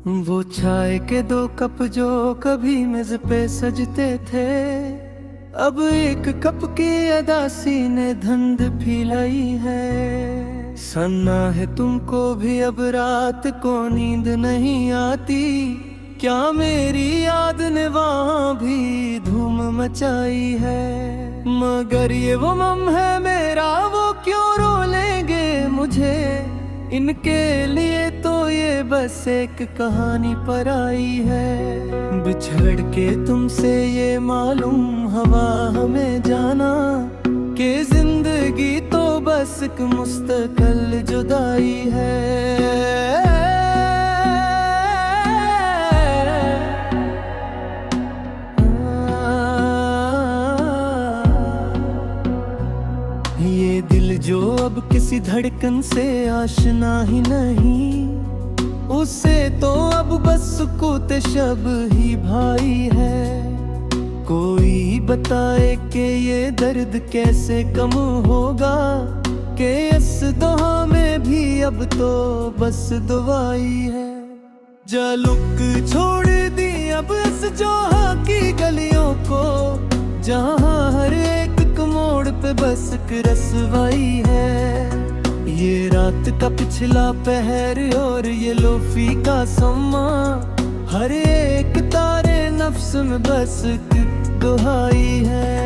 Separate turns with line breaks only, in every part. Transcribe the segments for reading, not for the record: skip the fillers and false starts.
वो चाय के 2 कप जो कभी मेज पे सजते थे, अब 1 कप की अदासी ने धंध फैलाई है। सन्ना है तुमको भी अब रात को नींद नहीं आती, क्या मेरी याद ने वहाँ भी धूम मचाई है। मगर ये वो मम है मेरा, वो क्यों रो लेंगे मुझे, इनके लिए तो ये बस एक कहानी पर आई है। बिछड़ के तुमसे ये मालूम हवा हमें जाना, कि जिंदगी तो बस एक मुस्तकिल जुदाई है। ये दिल जो अब किसी धड़कन से आशना ही नहीं, उससे तो अब बस सुकूत शब ही भाई है। कोई बताए कि ये दर्द कैसे कम होगा, कि इस दुआ में भी अब तो बस दुआई है। जालुक छोड़ दी अब इस जोहा की गलियों को, जहाँ हर एक मोड़ पे बस एक रसवाई है। ये रात का पिछला पहर और ये लोफी का समा, हर एक तारे नफ्स में बस एक दुहाई है।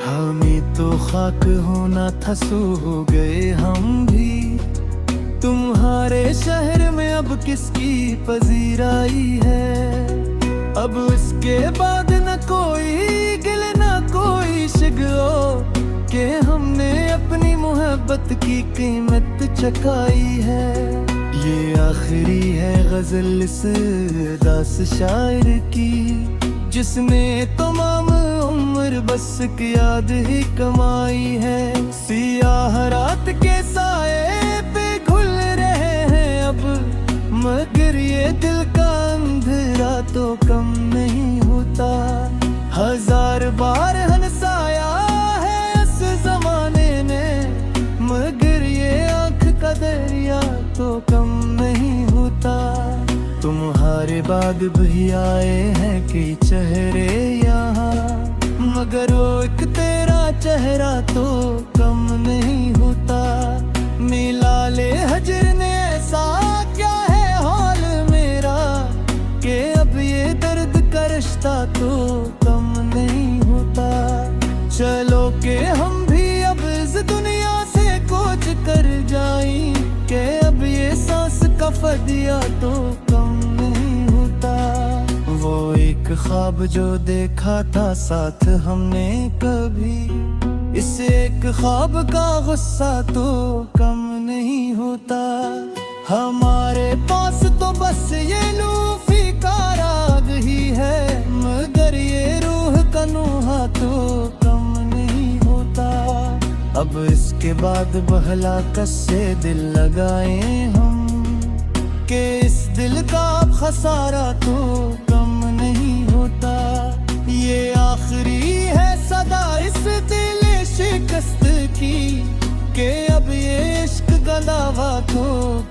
हमें तो खाक होना था, सो हो गए हम भी। तुम्हारे शहर में अब किसकी पजीराई है, अब इसके बाद न कोई गिल न कोई शिकवा, कि हमने अपनी मोहब्बत की कीमत चुकाई है। ये आखिरी है गजल इस दास शायर की, जिसने तमाम उम्र बस की याद ही कमाई है। सियाह रात के साए मगर ये दिल का अंधेरा तो कम नहीं होता, 1000 बार हंसाया है इस जमाने ने, मगर ये आँख का दरिया तो कम नहीं होता। तुम्हारे बाद भी आए हैं कई चेहरे यहाँ, मगर वो एक तेरा चेहरा तो कम नहीं होता। मिला ले हजर ने ऐसा क्या है हाल मेरा, कि अब ये दर्द का रिश्ता तो कम नहीं होता। चलो के हम भी अब इस दुनिया से कूच कर जाएं, कि अब ये सांस का फदिया तो कम नहीं होता। वो एक ख्वाब जो देखा था साथ हमने कभी, इस एक ख्वाब का गुस्सा तो कम नहीं होता। हमारे पास तो बस ये लूफी का राग ही है, मगर ये रूह का नूहा तो कम नहीं होता। अब इसके बाद बहला कससे दिल लगाए हम, कि इस दिल का अब खसारा तो कम नहीं होता। ये आखिरी है सदा इस दिल शिकस्त की, कि अब ये इश्क का दावा तो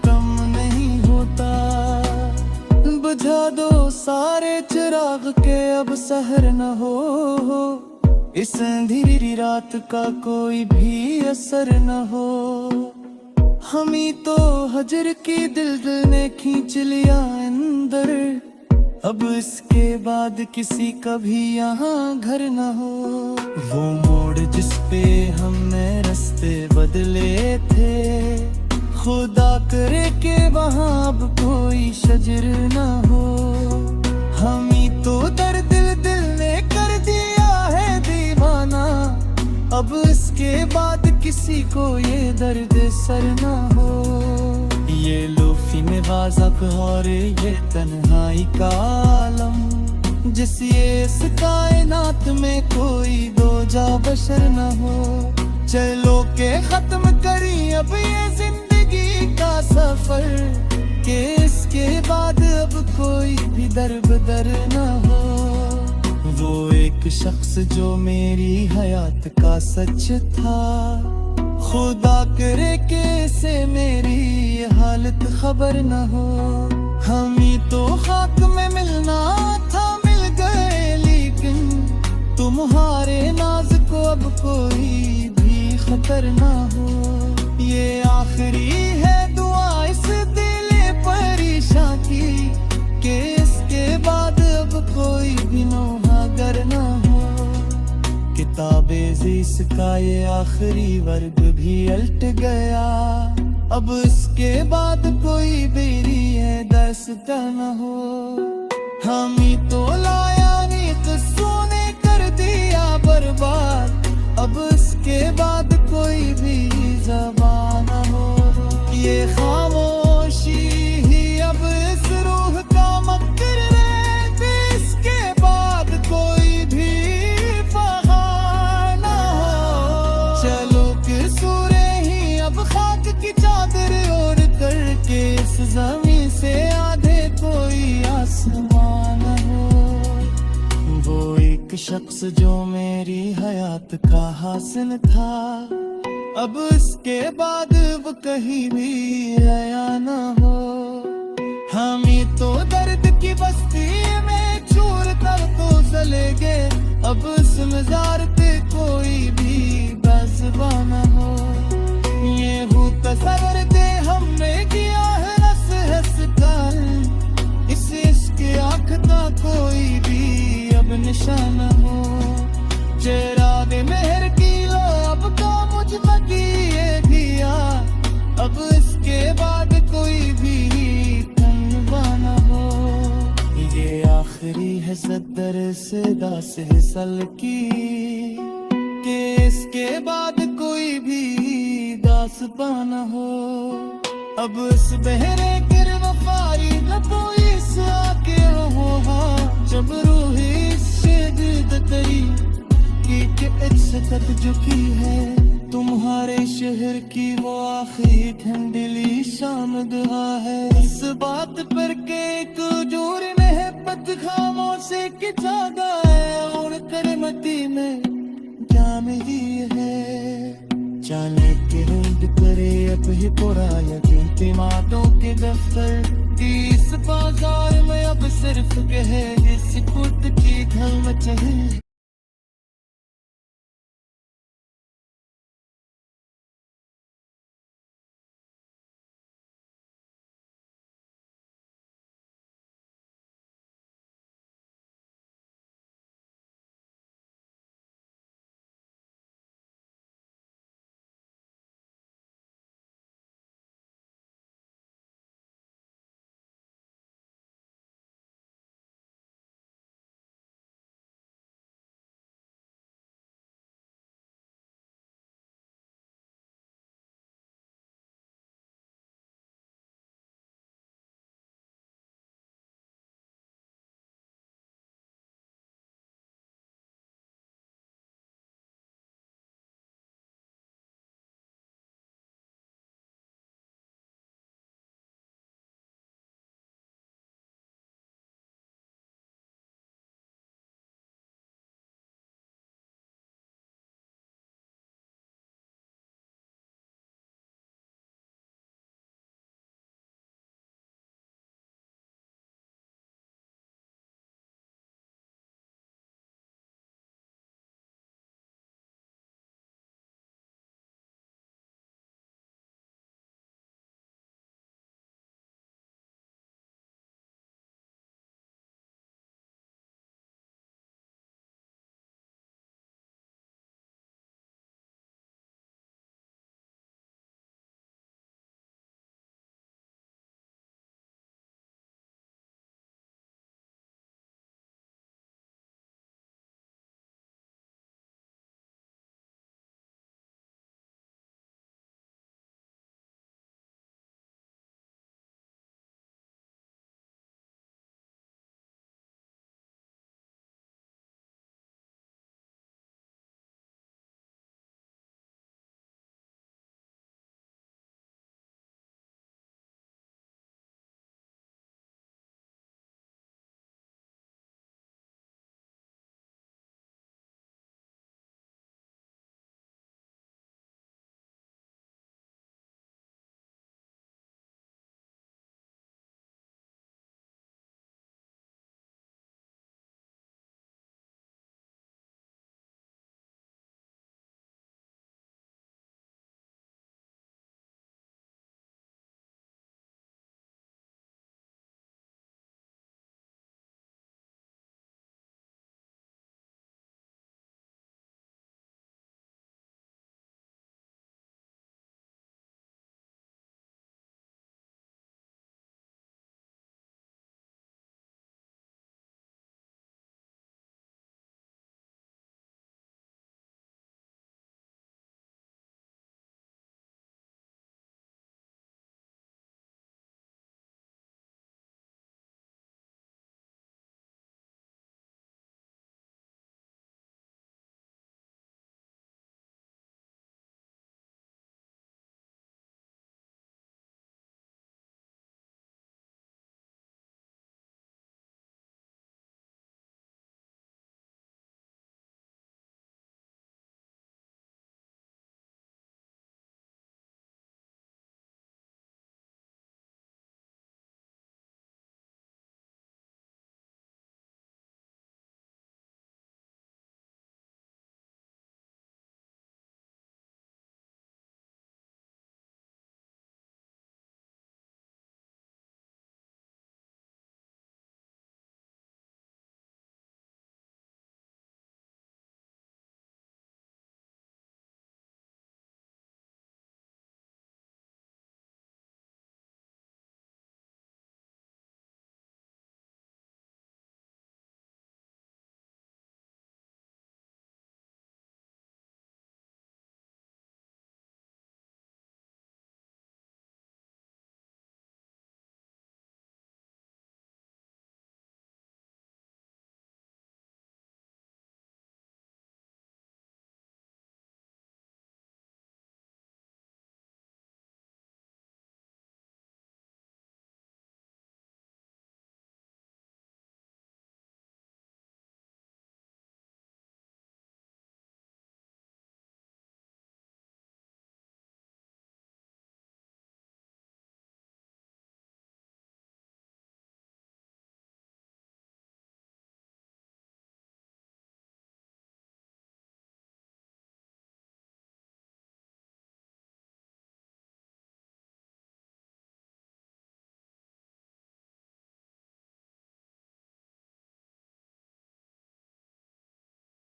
कम नहीं होता। बुझा दो सारे चिराग के अब सहर न हो, इस अंधेरी रात का कोई भी असर न हो। हम ही तो हजर की दिल ने खींच लिया अंदर, अब इसके बाद किसी का भी यहाँ घर न हो। वो मोड़ जिस पे हमने रास्ते बदले थे, खुदा करे के वहाँ अब कोई शजर न हो। हम ही तो दर्द दिल ने कर दिया है दीवाना, अब इसके बाद किसी को ये दर्द सर न हो। ये लोफी में वाज़क और ये तन्हाई का आलम, जिस ये इस कायनात में कोई दो जा बशर न हो। चलो के खत्म करी अब ये जिंदगी का सफर, कि इसके बाद अब कोई भी दर बदर न हो। वो एक एक शख्स जो मेरी हयात का सच था, खुदा करे कि से मेरी ये हालत खबर न हो। हम ही तो खाक में मिलना था, मिल गए लेकिन तुम्हारे नाज को अब कोई भी खतर ना हो। ये आखिरी है दुआ इस दिल परेशान की, कि इसके बाद अब कोई भी नौहागर ना हो। किताबे ज़ीस का ये आखिरी वर्ग भी उल्ट गया, अब इसके बाद कोई बेरी है दस्ता न हो। हम ही तो लाया नी किस्सों ने कर दिया बर्बाद, अब इसके बाद कोई भी ज़बान न हो। ये खामोशी ही अब इस रूह का मकर है, इसके बाद कोई भी फगान न हो। चलो कि सूरे ही अब खाक की चादर ओढ़ करके इस ज़मीं से आधे कोई आसमान हो। वो एक शख्स जो मेरी हयात का हासिल था, अब इसके बाद वो कहीं भी आया ना हो। हम ही तो दर्द की बस्ती में चूर कर तो चले गए, अब इस मज़ार पे कोई भी बाज़िबा ना हो। ये हो तसव्वुर दे हमने किया है हंस हंस कर, इस इश्क़ आँख का कोई भी अब निशान हो। चेहरा दे मेहर की लो अब का मुझ लगी ये दिया, अब इसके बाद कोई भी तनवा न हो। ये आखिरी है सदर से दास सल की, कि इसके बाद कोई भी दास पाना हो। अब इस बहरे गिरफ्तारी न कोई से आके हो, जब रूही शिद्दत तरी कि इज्जत झुकी है। तुम्हारे शहर की वो आखिरी ठंडली शाम दुआ है, इस बात पर के एक जोर महब्बत खामोशी की जागा है। और करमती में क्या मेरी है, जाने के रुंद करे अब ही पूरा यकीन मातों के दफ्तर। इस बाजार में अब सिर्फ कहे इस कुट की धल मचे।